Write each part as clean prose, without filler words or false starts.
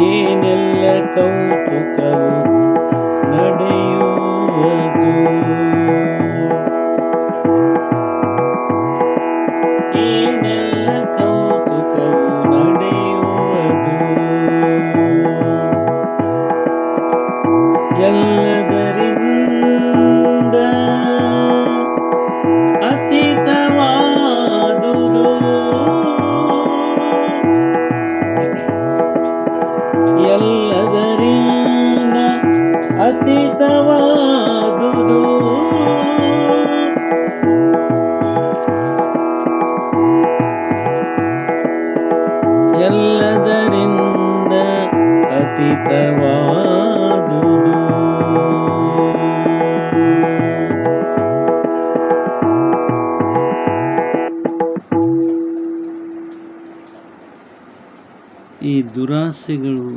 ಏನೆಲ್ಲ ಕೌತುಕವು ನಡೆಯುವುದು, ಏನೆಲ್ಲ ಕೌತುಕವು ನಡೆಯುವುದು, ಎಲ್ಲದರಿಂದ ಅತೀತವಾದುದು, ಎಲ್ಲದರಿಂದ ಅತೀತವಾದುದು, ಎಲ್ಲದರಿಂದ ಅತೀತವಾದುದು. ಈ ದುರಾಸೆಗಳು,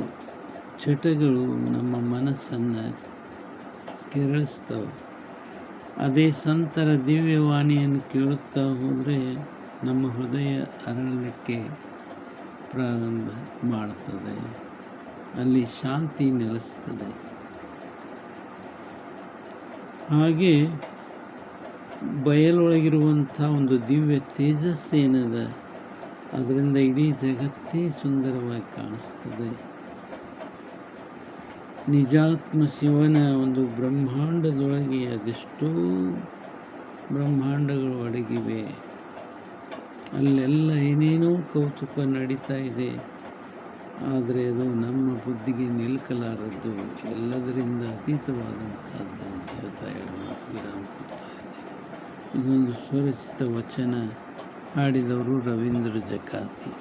ಚಟಗಳು ನಮ್ಮ ಮನಸ್ಸನ್ನು ಕೆರಳಿಸ್ತವೆ. ಅದೇ ಸಂತರ ದಿವ್ಯವಾಣಿಯನ್ನು ಕೇಳುತ್ತಾ ಹೋದರೆ ನಮ್ಮ ಹೃದಯ ಅರಳಲಿಕ್ಕೆ ಪ್ರಾರಂಭ ಮಾಡ್ತದೆ, ಅಲ್ಲಿ ಶಾಂತಿ ನೆಲೆಸ್ತದೆ. ಹಾಗೆ ಬಯಲೊಳಗಿರುವಂಥ ಒಂದು ದಿವ್ಯ ತೇಜಸ್ಸೇನದ, ಅದರಿಂದ ಇಡೀ ಜಗತ್ತೇ ಸುಂದರವಾಗಿ ಕಾಣಿಸ್ತದೆ. ನಿಜಾತ್ಮ ಶಿವನ ಒಂದು ಬ್ರಹ್ಮಾಂಡದೊಳಗೆ ಅದೆಷ್ಟೋ ಬ್ರಹ್ಮಾಂಡಗಳು ಅಡಗಿವೆ. ಅಲ್ಲೆಲ್ಲ ಏನೇನೋ ಕೌತುಕ ನಡೀತಾ ಇದೆ, ಆದರೆ ಅದು ನಮ್ಮ ಬುದ್ಧಿಗೆ ನಿಲ್ಕಲಾರದ್ದು, ಎಲ್ಲದರಿಂದ ಅತೀತವಾದಂಥದ್ದು ಅಂತ ಹೇಳ್ತಾ ಹೇಳಿ ಮಾತು ವಿರಾಮ ಕೊಡ್ತಾ ಇದ್ದೇನೆ. ಇದೊಂದು ಸ್ವರಚಿತ ವಚನ, ಹಾಡಿದವರು ರವೀಂದ್ರ ಜಕಾತಿ.